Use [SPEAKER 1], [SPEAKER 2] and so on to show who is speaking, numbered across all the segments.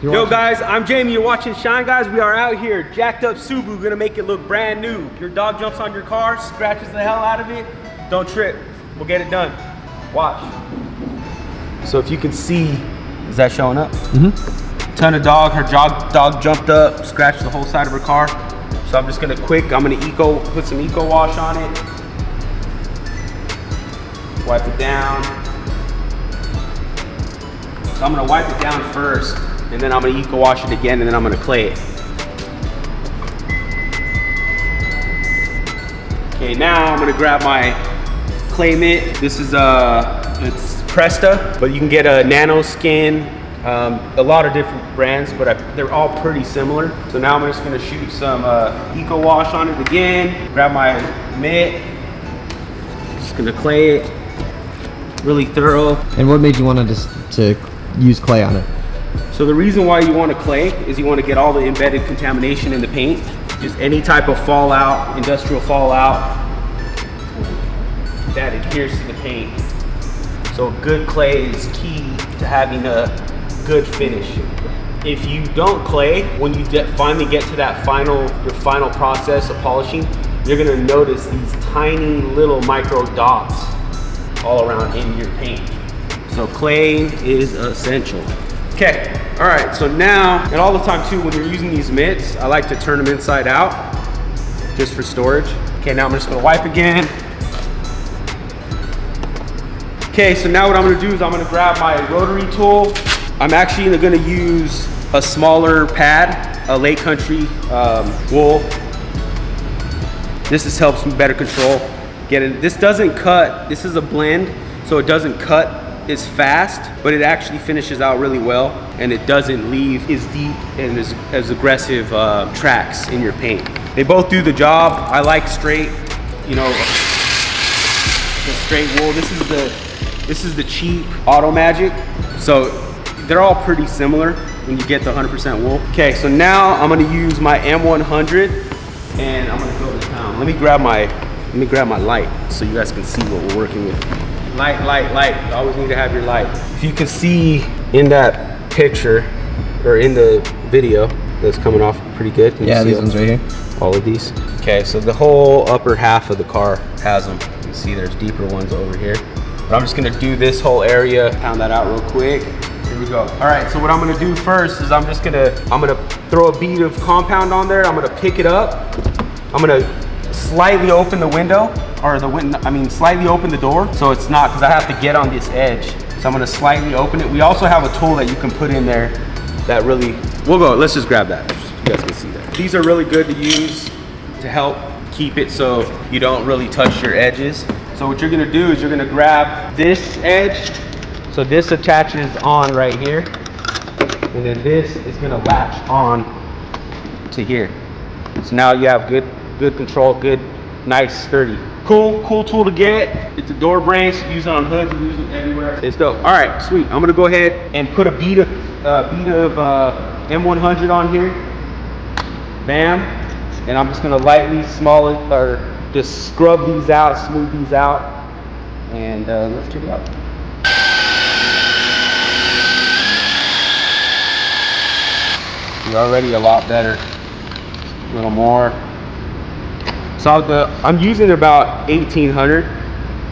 [SPEAKER 1] Yo guys, I'm Jamie, you're watching Shine Guys. We are out here, jacked up Subaru, gonna make it look brand new. Your dog jumps on your car, scratches the hell out of it, don't trip, we'll get it done. Watch. So if you can see, is that showing up? Mm-hmm. Ton of dog, her dog jumped up, scratched the whole side of her car. So I'm just gonna I'm gonna put some eco wash on it. Wipe it down. So I'm gonna wipe it down first, and then I'm gonna eco wash it again, and then I'm gonna clay it. Okay, now I'm gonna grab my clay mitt. This is it's Presta, but you can get a nano skin, a lot of different brands, but they're all pretty similar. So now I'm just gonna shoot some eco wash on it again. Grab my mitt, just gonna clay it really thorough.
[SPEAKER 2] And what made you want to use clay on it?
[SPEAKER 1] So the reason why you want to clay is you want to get all the embedded contamination in the paint. Just any type of fallout, industrial fallout, that adheres to the paint. So good clay is key to having a good finish. If you don't clay, when you finally get to that your final process of polishing, you're gonna notice these tiny little micro dots all around in your paint. So claying is essential. Okay, all right, so now, and all the time too, when you're using these mitts, I like to turn them inside out, just for storage. Okay, now I'm just gonna wipe again. Okay, so now what I'm gonna do is I'm gonna grab my rotary tool. I'm actually gonna use a smaller pad, a Lake Country wool. This just helps me better control. This doesn't cut, this is a blend, so it doesn't cut as fast, but it actually finishes out really well, and it doesn't leave as deep and as aggressive tracks in your paint. They both do the job. I like straight, the straight wool. This is the cheap Auto Magic. So they're all pretty similar when you get the 100% wool. Okay, so now I'm gonna use my M100 and I'm gonna go to town. Let me grab my light so you guys can see what we're working with. Light. You always need to have your light. If you can see in that picture, or in the video, that's coming off pretty good.
[SPEAKER 2] Yeah, these ones right here.
[SPEAKER 1] All of these. Okay, so the whole upper half of the car has them. You can see there's deeper ones over here. But I'm just gonna do this whole area, pound that out real quick. Here we go. All right, so what I'm gonna do first is I'm gonna throw a bead of compound on there. I'm gonna pick it up. I'm gonna slightly open the window, slightly open the door, so it's not, because I have to get on this edge. So I'm gonna slightly open it. We also have a tool that you can put in there that let's just grab that. You guys can see that. These are really good to use to help keep it so you don't really touch your edges. So what you're gonna do is you're gonna grab this edge. So this attaches on right here. And then this is gonna latch on to here. So now you have good control, good, nice, sturdy. Cool tool to get. It's a door brace, use it on hoods, use it everywhere. It's dope. All right, sweet. I'm gonna go ahead and put a bead of M100 on here. Bam. And I'm just gonna lightly just scrub these out, smooth these out. And let's check it out. You're already a lot better. A little more. So I'm using about 1800,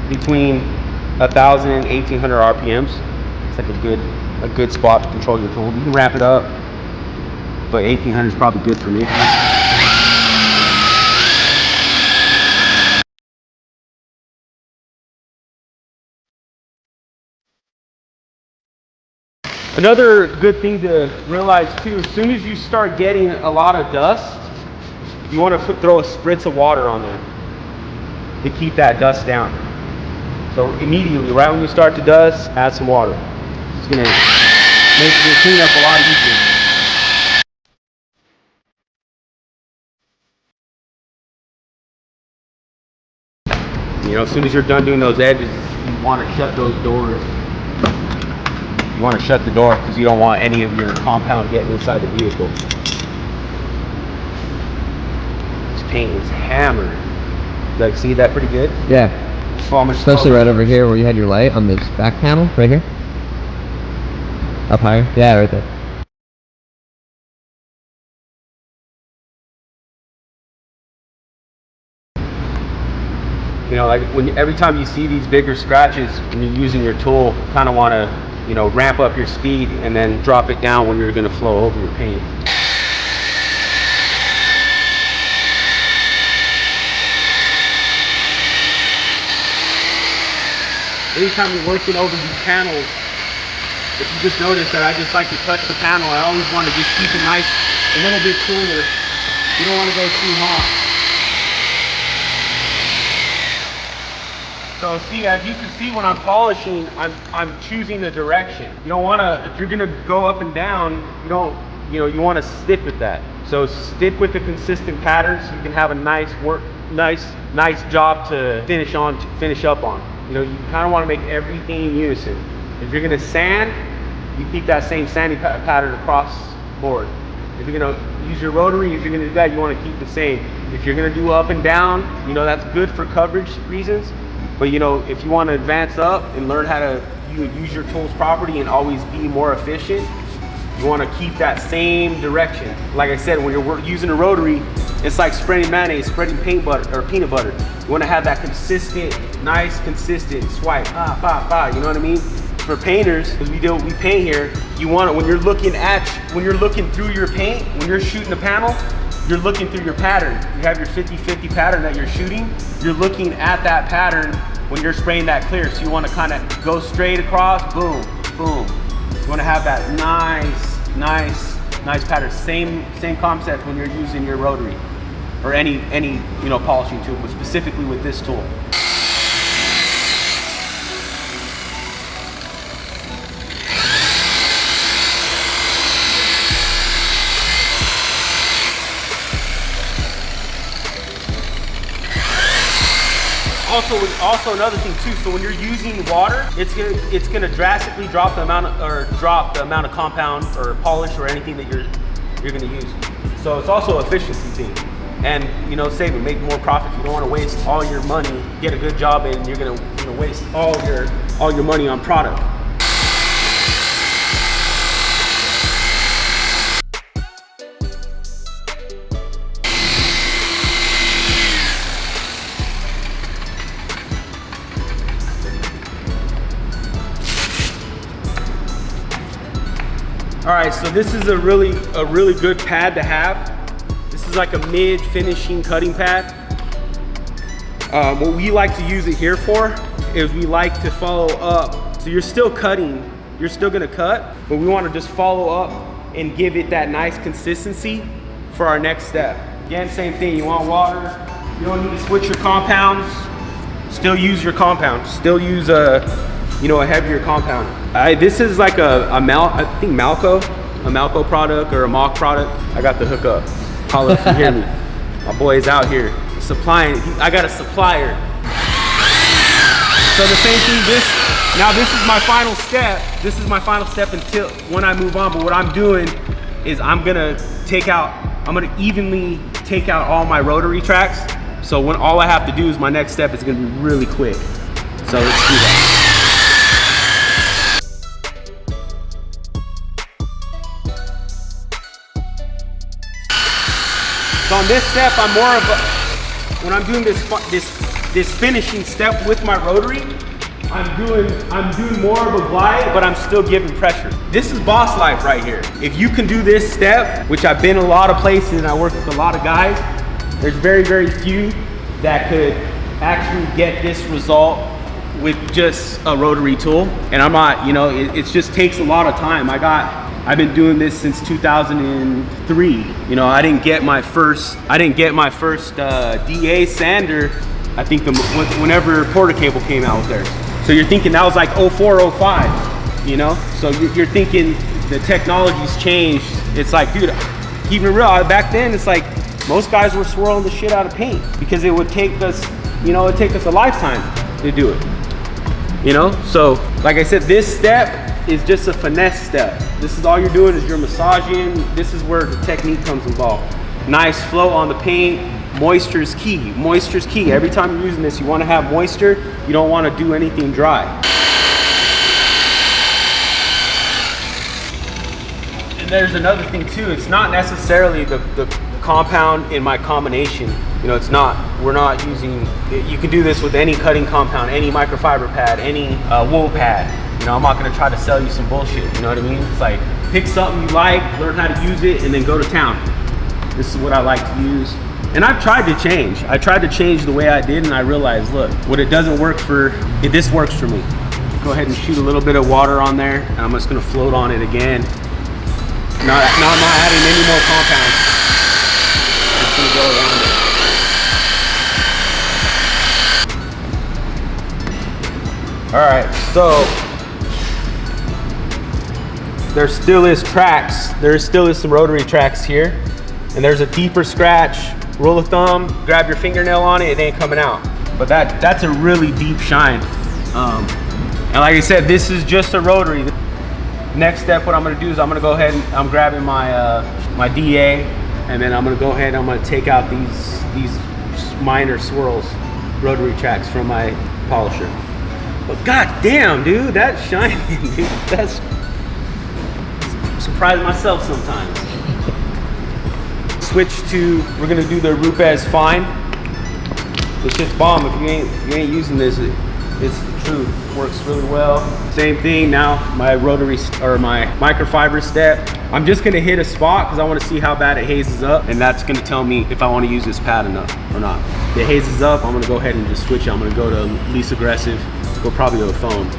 [SPEAKER 1] between 1000 and 1800 RPMs. It's like a good spot to control your tool. You can wrap it up, but 1800 is probably good for me. Another good thing to realize too, as soon as you start getting a lot of dust, you want to throw a spritz of water on there to keep that dust down. So immediately, right when you start to dust, add some water. It's gonna make your cleanup a lot easier. As soon as you're done doing those edges, you want to shut those doors. You want to shut the door because you don't want any of your compound getting inside the vehicle. Paint is hammered. Like, see that pretty good?
[SPEAKER 2] Yeah. Especially right over here where you had your light on this back panel, right here. Up higher. Yeah, right there.
[SPEAKER 1] You know, like every time you see these bigger scratches when you're using your tool, you kind of want to, you know, ramp up your speed and then drop it down when you're going to flow over your paint. Anytime you're working over these panels, if you just notice that I just like to touch the panel, I always want to just keep it nice, a little bit cooler. You don't want to go too hot. So see, as you can see when I'm polishing, I'm choosing the direction. You don't want to, if you're going to go up and down, you want to stick with that. So stick with the consistent pattern so you can have a nice job to finish up on. You know, you kind of want to make everything in unison. If you're going to sand, you keep that same sanding pattern across the board. If you're going to use your rotary, if you're going to do that, you want to keep the same. If you're going to do up and down, you know, that's good for coverage reasons. But you know, if you want to advance up and learn how to use your tools properly and always be more efficient, you want to keep that same direction. Like I said, when you're using a rotary, it's like spreading mayonnaise, spreading peanut butter. You want to have that consistent, nice, consistent swipe. You know what I mean? For painters, because we paint here, you want it when you're looking through your paint, when you're shooting a panel, you're looking through your pattern. You have your 50-50 pattern that you're shooting. You're looking at that pattern when you're spraying that clear. So you want to kind of go straight across, boom, boom. You want to have that nice pattern. Same concept when you're using your rotary or any polishing tool, but specifically with this tool. Also another thing too, so when you're using water, it's gonna drastically drop the amount of compound or polish or anything that you're gonna use. So it's also an efficiency thing. And you know, save it, make more profit. You don't want to waste all your money, get a good job and you're gonna waste all your money on product. All right, so this is a really good pad to have. This is like a mid-finishing cutting pad. What we like to use it here for is we like to follow up. So you're still cutting, you're still gonna cut, but we wanna just follow up and give it that nice consistency for our next step. Again, same thing, you want water, you don't need to switch your compounds, still use your compound, still use a heavier compound. This is like I think a Malco product or a Mach product. I got the hookup. Holla if you hear me. My boy is out here supplying. I got a supplier. So the same thing. This is my final step. This is my final step until when I move on. But what I'm doing is I'm gonna evenly take out all my rotary tracks. So when all I have to do is my next step is gonna be really quick. So let's do that. So on this step, when I'm doing this finishing step with my rotary, I'm doing more of a glide, but I'm still giving pressure. This is boss life right here. If you can do this step, which I've been a lot of places and I work with a lot of guys, there's very few that could actually get this result with just a rotary tool. And I'm not, it just takes a lot of time. I've been doing this since 2003. I didn't get my first DA sander, I think whenever Porter Cable came out with theirs. So you're thinking that was like 04, 05, So you're thinking the technology's changed. It's like, dude, keeping it real, back then it's like most guys were swirling the shit out of paint because it would take us, it'd take us a lifetime to do it. So like I said, this step is just a finesse step. This is all you're doing is you're massaging. This is where the technique comes involved. Nice flow on the paint. Moisture is key. Moisture is key. Every time you're using this, you want to have moisture. You don't want to do anything dry. And there's another thing too. It's not necessarily the compound in my combination. You know, we're not using, you can do this with any cutting compound, any microfiber pad, any wool pad. You know, I'm not gonna try to sell you some bullshit, you know what I mean? It's like, pick something you like, learn how to use it, and then go to town. This is what I like to use. And I've tried to change. I tried to change the way I did, and I realized, look, what it doesn't work for, this works for me. Go ahead and shoot a little bit of water on there, and I'm just gonna float on it again. Not adding any more compounds. Just gonna go around it. All right, so there still is tracks. There still is some rotary tracks here, and there's a deeper scratch. Rule of thumb, grab your fingernail on it, it ain't coming out. But that's a really deep shine. And like I said, this is just a rotary. Next step, what I'm gonna do is I'm gonna go ahead and I'm grabbing my my DA, and then I'm gonna go ahead and I'm gonna take out these minor swirls, rotary tracks from my polisher. But god damn, dude, that's shining, dude. That's surprise myself sometimes. Switch to, we're gonna do the Rupes Fine. It's just bomb. If you ain't using this, it's the truth. It works really well. Same thing now, my rotary or my microfiber step. I'm just gonna hit a spot because I want to see how bad it hazes up, and that's gonna tell me if I want to use this pad enough or not. If it hazes up, I'm gonna go ahead and just switch it. I'm gonna go to least aggressive. Go probably to a foam.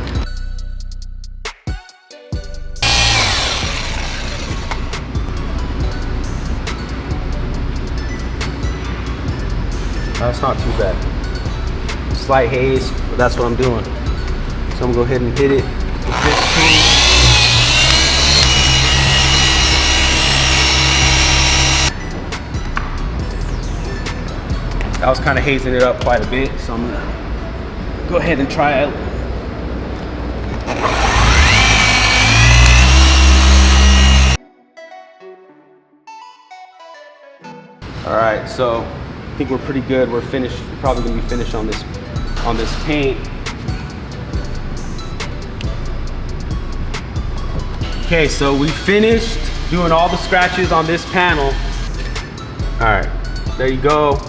[SPEAKER 1] That's not too bad. Slight haze, but that's what I'm doing. So I'm gonna go ahead and hit it with this tool. I was kind of hazing it up quite a bit, so I'm gonna go ahead and try it. All right, so I think we're pretty good. We're finished. We're probably gonna be finished on this paint. Okay, so we finished doing all the scratches on this panel. All right, there you go.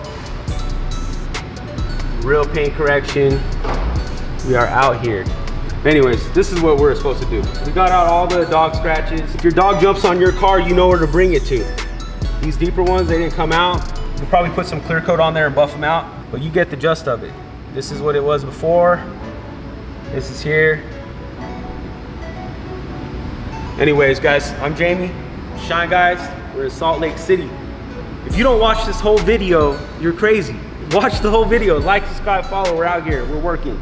[SPEAKER 1] Real paint correction. We are out here. Anyways, this is what we're supposed to do. We got out all the dog scratches. If your dog jumps on your car, you know where to bring it to. These deeper ones, they didn't come out. You could probably put some clear coat on there and buff them out, but you get the gist of it. This is what it was before. This is here. Anyways, guys, I'm Jamie. Shine Guys, we're in Salt Lake City. If you don't watch this whole video, you're crazy. Watch the whole video. Like, subscribe, follow. We're out here. We're working.